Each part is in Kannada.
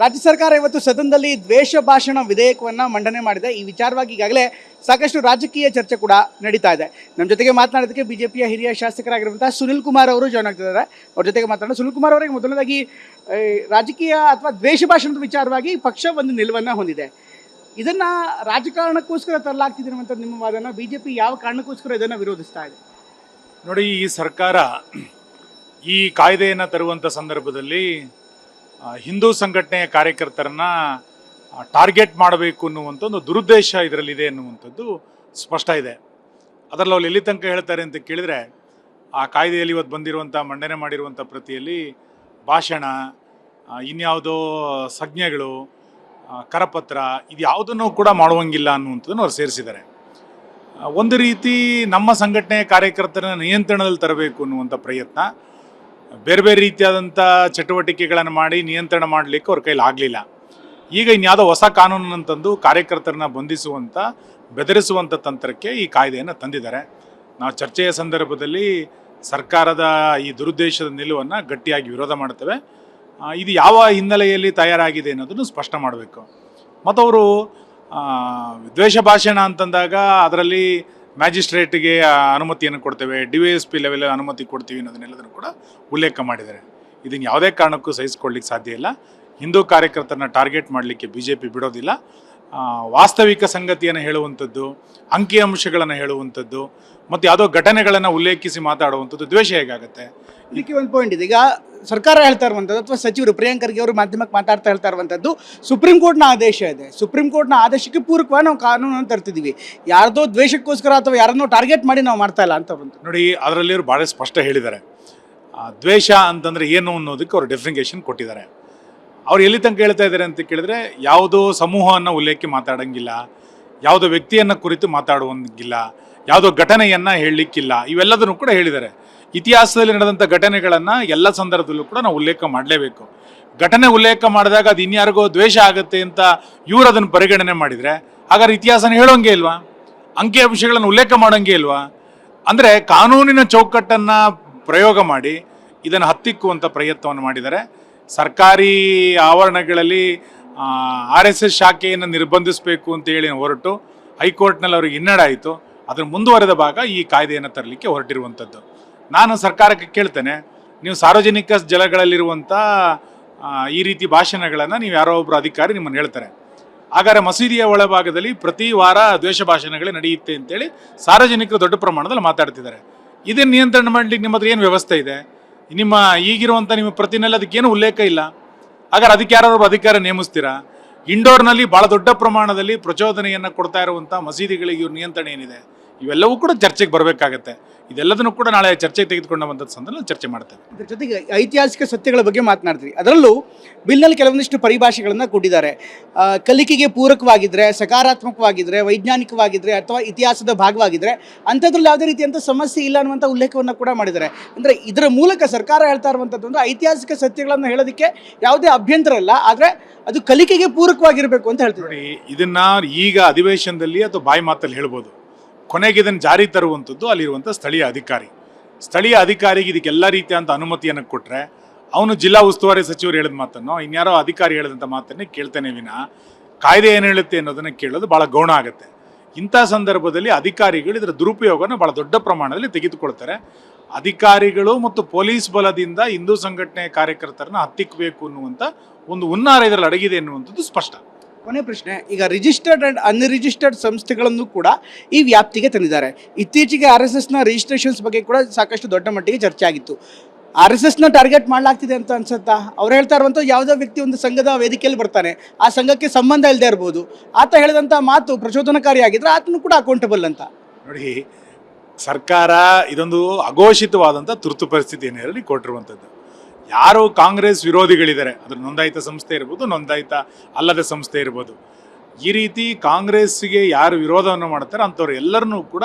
ರಾಜ್ಯ ಸರ್ಕಾರ ಇವತ್ತು ಸದನದಲ್ಲಿ ದ್ವೇಷ ಭಾಷಣ ವಿಧೇಯಕವನ್ನು ಮಂಡನೆ ಮಾಡಿದೆ. ಈ ವಿಚಾರವಾಗಿ ಈಗಾಗಲೇ ಸಾಕಷ್ಟು ರಾಜಕೀಯ ಚರ್ಚೆ ಕೂಡ ನಡೀತಾ ಇದೆ. ನಮ್ಮ ಜೊತೆಗೆ ಮಾತನಾಡೋದಕ್ಕೆ ಬಿಜೆಪಿಯ ಹಿರಿಯ ಶಾಸಕರಾಗಿರುವಂತಹ ಸುನಿಲ್ ಕುಮಾರ್ ಅವರು ಜಾಯ್ನ್ ಆಗ್ತಿದ್ದಾರೆ. ಅವ್ರ ಜೊತೆಗೆ ಮಾತನಾಡೋಣ. ಸುನಿಲ್ ಕುಮಾರ್ ಅವರಿಗೆ ಮೊದಲನೇದಾಗಿ ರಾಜಕೀಯ ಅಥವಾ ದ್ವೇಷ ಭಾಷಣದ ವಿಚಾರವಾಗಿ ಪಕ್ಷ ಒಂದು ನಿಲುವನ್ನು ಹೊಂದಿದೆ. ಇದನ್ನ ರಾಜಕಾರಣಕ್ಕೋಸ್ಕರ ತರಲಾಗ್ತಿದೆ ಅಂತ ನಿಮ್ಮ ವಾದನ, ಬಿಜೆಪಿ ಯಾವ ಕಾರಣಕ್ಕೋಸ್ಕರ ಇದನ್ನು ವಿರೋಧಿಸ್ತಾ ಇದೆ? ನೋಡಿ, ಈ ಸರ್ಕಾರ ಈ ಕಾಯ್ದೆಯನ್ನು ತರುವಂಥ ಸಂದರ್ಭದಲ್ಲಿ ಹಿಂದೂ ಸಂಘಟನೆಯ ಕಾರ್ಯಕರ್ತರನ್ನ ಟಾರ್ಗೆಟ್ ಮಾಡಬೇಕು ಅನ್ನುವಂಥ ಒಂದು ದುರುದ್ದೇಶ ಇದರಲ್ಲಿದೆ ಅನ್ನುವಂಥದ್ದು ಸ್ಪಷ್ಟ ಇದೆ. ಅದರಲ್ಲಿ ಅವ್ರು ಎಲ್ಲಿ ತನಕ ಹೇಳ್ತಾರೆ ಅಂತ ಕೇಳಿದರೆ, ಆ ಕಾಯ್ದೆಯಲ್ಲಿ ಇವತ್ತು ಬಂದಿರುವಂಥ ಮಂಡನೆ ಮಾಡಿರುವಂಥ ಪ್ರತಿಯಲ್ಲಿ ಭಾಷಣ, ಇನ್ಯಾವುದೋ ಸಂಜ್ಞೆಗಳು, ಕರಪತ್ರ, ಇದು ಯಾವುದನ್ನು ಕೂಡ ಮಾಡುವಂಗಿಲ್ಲ ಅನ್ನುವಂಥದ್ದನ್ನು ಅವ್ರು ಸೇರಿಸಿದ್ದಾರೆ. ಒಂದು ರೀತಿ ನಮ್ಮ ಸಂಘಟನೆಯ ಕಾರ್ಯಕರ್ತರನ್ನ ನಿಯಂತ್ರಣದಲ್ಲಿ ತರಬೇಕು ಅನ್ನುವಂಥ ಪ್ರಯತ್ನ, ಬೇರೆ ಬೇರೆ ರೀತಿಯಾದಂಥ ಚಟುವಟಿಕೆಗಳನ್ನು ಮಾಡಿ ನಿಯಂತ್ರಣ ಮಾಡಲಿಕ್ಕೆ ಅವ್ರ ಕೈಲಿ ಆಗಲಿಲ್ಲ. ಈಗ ಇನ್ಯಾವುದೋ ಹೊಸ ಕಾನೂನನ್ನು ಕಾರ್ಯಕರ್ತರನ್ನ ಬಂಧಿಸುವಂಥ, ಬೆದರಿಸುವಂಥ ತಂತ್ರಕ್ಕೆ ಈ ಕಾಯ್ದೆಯನ್ನು ತಂದಿದ್ದಾರೆ. ನಾವು ಚರ್ಚೆಯ ಸಂದರ್ಭದಲ್ಲಿ ಸರ್ಕಾರದ ಈ ದುರುದ್ದೇಶದ ನಿಲುವನ್ನು ಗಟ್ಟಿಯಾಗಿ ವಿರೋಧ ಮಾಡ್ತೇವೆ. ಇದು ಯಾವ ಹಿನ್ನೆಲೆಯಲ್ಲಿ ತಯಾರಾಗಿದೆ ಅನ್ನೋದನ್ನು ಸ್ಪಷ್ಟ ಮಾಡಬೇಕು. ಮತ್ತು ಅವರು ದ್ವೇಷ ಭಾಷಣ ಅಂತಂದಾಗ ಅದರಲ್ಲಿ ಮ್ಯಾಜಿಸ್ಟ್ರೇಟ್ಗೆ ಅನುಮತಿಯನ್ನು ಕೊಡ್ತೇವೆ, DYSP ಲೆವೆಲ್ ಅನುಮತಿ ಕೊಡ್ತೀವಿ ಅನ್ನೋದನ್ನೆಲ್ಲದನ್ನು ಕೂಡ ಉಲ್ಲೇಖ ಮಾಡಿದ್ದಾರೆ. ಇದನ್ನು ಯಾವುದೇ ಕಾರಣಕ್ಕೂ ಸಹಿಸ್ಕೊಳ್ಳಿಕ್ಕೆ ಸಾಧ್ಯ ಇಲ್ಲ. ಹಿಂದೂ ಕಾರ್ಯಕರ್ತರನ್ನ ಟಾರ್ಗೆಟ್ ಮಾಡಲಿಕ್ಕೆ BJP ಬಿಡೋದಿಲ್ಲ. ವಾಸ್ತವಿಕ ಸಂಗತಿಯನ್ನು ಹೇಳುವಂಥದ್ದು, ಅಂಕಿಅಂಶಗಳನ್ನು ಹೇಳುವಂಥದ್ದು ಮತ್ತು ಯಾವುದೋ ಘಟನೆಗಳನ್ನು ಉಲ್ಲೇಖಿಸಿ ಮಾತಾಡುವಂಥದ್ದು ದ್ವೇಷ ಹೇಗಾಗುತ್ತೆ? ಇದಕ್ಕೆ ಒಂದು ಪಾಯಿಂಟ್ ಇದೆ. ಈಗ ಸರ್ಕಾರ ಹೇಳ್ತಾ ಇರುವಂಥದ್ದು ಅಥವಾ ಸಚಿವರು ಪ್ರಿಯಾಂಕ್ ಖರ್ಗೆ ಅವರು ಮಾಧ್ಯಮಕ್ಕೆ ಮಾತಾಡ್ತಾ ಹೇಳ್ತಾ ಇರುವಂಥದ್ದು, ಸುಪ್ರೀಂ ಕೋರ್ಟ್ನ ಆದೇಶ ಇದೆ, ಸುಪ್ರೀಂ ಕೋರ್ಟ್ನ ಆದೇಶಕ್ಕೆ ಪೂರಕವಾಗಿ ನಾವು ಕಾನೂನನ್ನು ತರ್ತಿದ್ದೀವಿ, ಯಾರ್ದೋ ದ್ವೇಷಕ್ಕೋಸ್ಕರ ಅಥವಾ ಯಾರನ್ನೋ ಟಾರ್ಗೆಟ್ ಮಾಡಿ ನಾವು ಮಾಡ್ತಾ ಇಲ್ಲ ಅಂತ ಬಂತು. ನೋಡಿ, ಅದರಲ್ಲಿ ಅವರು ಭಾಳ ಸ್ಪಷ್ಟ ಹೇಳಿದ್ದಾರೆ. ದ್ವೇಷ ಅಂತಂದರೆ ಏನು ಅನ್ನೋದಕ್ಕೆ ಅವರು ಡೆಫಿನಿಕೇಶನ್ ಕೊಟ್ಟಿದ್ದಾರೆ. ಅವ್ರು ಎಲ್ಲಿ ತನಕ ಹೇಳ್ತಾ ಇದ್ದಾರೆ ಅಂತ ಕೇಳಿದ್ರೆ, ಯಾವುದೋ ಸಮೂಹವನ್ನು ಉಲ್ಲೇಖಿ ಮಾತಾಡೋಂಗಿಲ್ಲ, ಯಾವುದೋ ವ್ಯಕ್ತಿಯನ್ನು ಕುರಿತು ಮಾತಾಡುವಂಗಿಲ್ಲ, ಯಾವುದೋ ಘಟನೆಯನ್ನು ಹೇಳಲಿಕ್ಕಿಲ್ಲ, ಇವೆಲ್ಲದನ್ನು ಕೂಡ ಹೇಳಿದ್ದಾರೆ. ಇತಿಹಾಸದಲ್ಲಿ ನಡೆದಂಥ ಘಟನೆಗಳನ್ನು ಎಲ್ಲ ಸಂದರ್ಭದಲ್ಲೂ ಕೂಡ ನಾವು ಉಲ್ಲೇಖ ಮಾಡಲೇಬೇಕು. ಘಟನೆ ಉಲ್ಲೇಖ ಮಾಡಿದಾಗ ಅದು ಇನ್ಯಾರಿಗೋ ದ್ವೇಷ ಆಗುತ್ತೆ ಅಂತ ಇವರು ಅದನ್ನು ಪರಿಗಣನೆ ಮಾಡಿದರೆ, ಹಾಗಾದ್ರೆ ಇತಿಹಾಸನ ಹೇಳೋಂಗೆ ಇಲ್ವಾ? ಅಂಕಿಅಂಶಗಳನ್ನು ಉಲ್ಲೇಖ ಮಾಡೋಂಗೆ ಇಲ್ವಾ? ಅಂದರೆ ಕಾನೂನಿನ ಚೌಕಟ್ಟನ್ನು ಪ್ರಯೋಗ ಮಾಡಿ ಇದನ್ನು ಹತ್ತಿಕ್ಕುವಂಥ ಪ್ರಯತ್ನವನ್ನು ಮಾಡಿದ್ದಾರೆ. ಸರ್ಕಾರಿ ಆವರಣಗಳಲ್ಲಿ RSS ಶಾಖೆಯನ್ನು ನಿರ್ಬಂಧಿಸಬೇಕು ಅಂತ ಹೇಳಿ ಹೊರಟು ಹೈಕೋರ್ಟ್ನಲ್ಲಿ ಅವ್ರಿಗೆ ಹಿನ್ನಡೆ ಆಯಿತು. ಅದರ ಮುಂದುವರೆದ ಭಾಗ ಈ ಕಾಯ್ದೆಯನ್ನು ತರಲಿಕ್ಕೆ ಹೊರಟಿರುವಂಥದ್ದು. ನಾನು ಸರ್ಕಾರಕ್ಕೆ ಕೇಳ್ತೇನೆ, ನೀವು ಸಾರ್ವಜನಿಕ ಜಲಗಳಲ್ಲಿರುವಂಥ ಈ ರೀತಿ ಭಾಷಣಗಳನ್ನು ನೀವು ಯಾರೋ ಒಬ್ಬರು ಅಧಿಕಾರಿ ನಿಮ್ಮನ್ನು ಹೇಳ್ತಾರೆ, ಹಾಗಾದರೆ ಮಸೀದಿಯ ಒಳಭಾಗದಲ್ಲಿ ಪ್ರತಿ ವಾರ ದ್ವೇಷ ಭಾಷಣಗಳೇ ನಡೆಯುತ್ತೆ ಅಂತೇಳಿ ಸಾರ್ವಜನಿಕರು ದೊಡ್ಡ ಪ್ರಮಾಣದಲ್ಲಿ ಮಾತಾಡ್ತಿದ್ದಾರೆ. ಇದನ್ನು ನಿಯಂತ್ರಣ ಮಾಡಲಿಕ್ಕೆ ನಿಮ್ಮ ಹತ್ರ ಏನು ವ್ಯವಸ್ಥೆ ಇದೆ? ನಿಮ್ಮ ಈಗಿರುವಂಥ ನಿಮ್ಮ ಪ್ರತಿನಲ್ಲಿ ಅದಕ್ಕೇನು ಉಲ್ಲೇಖ ಇಲ್ಲ. ಹಾಗಾದ್ರೆ ಅದಕ್ಕೆ ಯಾರು ಅಧಿಕಾರ ನೇಮಿಸ್ತೀರಾ? ಇಂಡೋರ್ನಲ್ಲಿ ಭಾಳ ದೊಡ್ಡ ಪ್ರಮಾಣದಲ್ಲಿ ಪ್ರಚೋದನೆಯನ್ನು ಕೊಡ್ತಾ ಇರುವಂಥ ಮಸೀದಿಗಳಿಗೆ ಇವ್ರ ನಿಯಂತ್ರಣ ಏನಿದೆ? ಇವೆಲ್ಲವೂ ಕೂಡ ಚರ್ಚೆಗೆ ಬರಬೇಕಾಗತ್ತೆ. ಇದೆಲ್ಲದನ್ನು ಕೂಡ ನಾಳೆ ಚರ್ಚೆಗೆ ತೆಗೆದುಕೊಂಡಂಥ ಸಂದರ್ಭದಲ್ಲಿ ಚರ್ಚೆ ಮಾಡ್ತೇವೆ. ಇದರ ಜೊತೆಗೆ ಐತಿಹಾಸಿಕ ಸತ್ಯಗಳ ಬಗ್ಗೆ ಮಾತನಾಡ್ತೀವಿ. ಅದರಲ್ಲೂ ಬಿಲ್ನಲ್ಲಿ ಕೆಲವೊಂದಿಷ್ಟು ಪರಿಭಾಷೆಗಳನ್ನು ಕೊಟ್ಟಿದ್ದಾರೆ. ಕಲಿಕೆಗೆ ಪೂರಕವಾಗಿದ್ದರೆ, ಸಕಾರಾತ್ಮಕವಾಗಿದ್ದರೆ, ವೈಜ್ಞಾನಿಕವಾಗಿದ್ದರೆ ಅಥವಾ ಇತಿಹಾಸದ ಭಾಗವಾಗಿದ್ದರೆ ಅಂಥದ್ರಲ್ಲಿ ಯಾವುದೇ ರೀತಿಯಂಥ ಸಮಸ್ಯೆ ಇಲ್ಲ ಅನ್ನುವಂಥ ಉಲ್ಲೇಖವನ್ನು ಕೂಡ ಮಾಡಿದ್ದಾರೆ. ಅಂದರೆ ಇದರ ಮೂಲಕ ಸರ್ಕಾರ ಹೇಳ್ತಾ ಇರುವಂಥದ್ದು ಒಂದು ಐತಿಹಾಸಿಕ ಸತ್ಯಗಳನ್ನು ಹೇಳೋದಕ್ಕೆ ಯಾವುದೇ ಅಭ್ಯಂತರ ಇಲ್ಲ, ಆದರೆ ಅದು ಕಲಿಕೆಗೆ ಪೂರಕವಾಗಿರಬೇಕು ಅಂತ ಹೇಳ್ತೀವಿ. ನೋಡಿ, ಇದನ್ನು ಈಗ ಅಧಿವೇಶನದಲ್ಲಿ ಅಥವಾ ಬಾಯಿ ಮಾತಲ್ಲಿ ಹೇಳ್ಬೋದು. ಕೊನೆಗೆ ಇದನ್ನು ಜಾರಿ ತರುವಂಥದ್ದು ಅಲ್ಲಿರುವಂಥ ಸ್ಥಳೀಯ ಅಧಿಕಾರಿಗೆ ಇದಕ್ಕೆಲ್ಲ ರೀತಿಯಂಥ ಅನುಮತಿಯನ್ನು ಕೊಟ್ಟರೆ, ಅವನು ಜಿಲ್ಲಾ ಉಸ್ತುವಾರಿ ಸಚಿವರು ಹೇಳಿದ ಮಾತನ್ನು ಇನ್ಯಾರೋ ಅಧಿಕಾರಿ ಹೇಳಿದಂಥ ಮಾತನ್ನೇ ಕೇಳ್ತಾನೆ ವಿನ ಕಾಯ್ದೆ ಏನು ಹೇಳುತ್ತೆ ಅನ್ನೋದನ್ನು ಕೇಳೋದು ಭಾಳ ಗೌಣ ಆಗುತ್ತೆ. ಇಂಥ ಸಂದರ್ಭದಲ್ಲಿ ಅಧಿಕಾರಿಗಳು ಇದರ ದುರುಪಯೋಗನ ಭಾಳ ದೊಡ್ಡ ಪ್ರಮಾಣದಲ್ಲಿ ತೆಗೆದುಕೊಳ್ತಾರೆ. ಅಧಿಕಾರಿಗಳು ಮತ್ತು ಪೊಲೀಸ್ ಬಲದಿಂದ ಹಿಂದೂ ಸಂಘಟನೆಯ ಕಾರ್ಯಕರ್ತರನ್ನ ಹತ್ತಿಕ್ಕಬೇಕು ಅನ್ನುವಂಥ ಒಂದು ಹುನ್ನಾರ ಇದರಲ್ಲಿ ಅಡಗಿದೆ ಎನ್ನುವಂಥದ್ದು ಸ್ಪಷ್ಟ. ಕೊನೆ ಪ್ರಶ್ನೆ, ಈಗ ರಿಜಿಸ್ಟರ್ಡ್ ಆ್ಯಂಡ್ ಅನ್ರಿಜಿಸ್ಟರ್ಡ್ ಸಂಸ್ಥೆಗಳನ್ನು ಕೂಡ ಈ ವ್ಯಾಪ್ತಿಗೆ ತಂದಿದ್ದಾರೆ. ಇತ್ತೀಚೆಗೆ RSSನ ರಿಜಿಸ್ಟ್ರೇಷನ್ಸ್ ಬಗ್ಗೆ ಕೂಡ ಸಾಕಷ್ಟು ದೊಡ್ಡ ಮಟ್ಟಿಗೆ ಚರ್ಚೆ ಆಗಿತ್ತು. RSSನ ಟಾರ್ಗೆಟ್ ಮಾಡಲಾಗ್ತಿದೆ ಅಂತ ಅನ್ಸುತ್ತಾ? ಅವ್ರು ಹೇಳ್ತಾ ಇರುವಂಥ ಯಾವುದೋ ವ್ಯಕ್ತಿ ಒಂದು ಸಂಘದ ವೇದಿಕೆಯಲ್ಲಿ ಬರ್ತಾನೆ, ಆ ಸಂಘಕ್ಕೆ ಸಂಬಂಧ ಇಲ್ಲದೆ ಇರ್ಬೋದು, ಆತ ಹೇಳಿದಂಥ ಮಾತು ಪ್ರಚೋದನಕಾರಿಯಾಗಿದ್ದರೆ ಆತನು ಕೂಡ ಅಕೌಂಟಬಲ್ ಅಂತ. ನೋಡಿ, ಸರ್ಕಾರ ಇದೊಂದು ಅಘೋಷಿತವಾದಂಥ ತುರ್ತು ಪರಿಸ್ಥಿತಿಯಲ್ಲಿ ಕೊಟ್ಟಿರುವಂಥದ್ದು. ಯಾರು ಕಾಂಗ್ರೆಸ್ ವಿರೋಧಿಗಳಿದ್ದಾರೆ, ಅದ್ರ ನೋಂದಾಯಿತ ಸಂಸ್ಥೆ ಇರ್ಬೋದು, ನೋಂದಾಯಿತ ಅಲ್ಲದ ಸಂಸ್ಥೆ ಇರ್ಬೋದು, ಈ ರೀತಿ ಕಾಂಗ್ರೆಸ್ಗೆ ಯಾರು ವಿರೋಧವನ್ನು ಮಾಡ್ತಾರೆ ಅಂಥವ್ರು ಎಲ್ಲರನ್ನೂ ಕೂಡ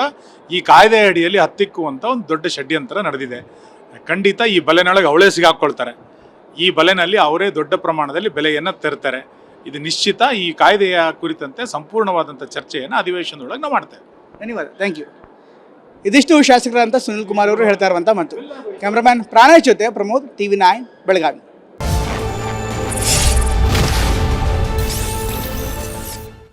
ಈ ಕಾಯ್ದೆ ಅಡಿಯಲ್ಲಿ ಹತ್ತಿಕ್ಕುವಂಥ ಒಂದು ದೊಡ್ಡ ಷಡ್ಯಂತ್ರ ನಡೆದಿದೆ. ಖಂಡಿತ ಈ ಬಲೆನೊಳಗೆ ಅವಳೇ ಸಿಗಾಕ್ಕೊಳ್ತಾರೆ. ಈ ಬಲೆನಲ್ಲಿ ಅವರೇ ದೊಡ್ಡ ಪ್ರಮಾಣದಲ್ಲಿ ಬೆಲೆಯನ್ನು ತರ್ತಾರೆ. ಇದು ನಿಶ್ಚಿತ. ಈ ಕಾಯ್ದೆಯ ಕುರಿತಂತೆ ಸಂಪೂರ್ಣವಾದಂಥ ಚರ್ಚೆಯನ್ನು ಅಧಿವೇಶನದೊಳಗೆ ನಾವು ಮಾಡ್ತೇವೆ. ಧನ್ಯವಾದ. Thank you. ಇದಿಷ್ಟು ಶಾಸಕರಂತ ಸುನಿಲ್ ಕುಮಾರ್ ಅವರು ಹೇಳ್ತಾ ಇರುವಂಥ ಮಾತು. ಕ್ಯಾಮ್ರಾಮ್ಯಾನ್ ಪ್ರಾಣೇಶ್ ಜೊತೆ ಪ್ರಮೋದ್, TV9 ಬೆಳಗಾವಿ.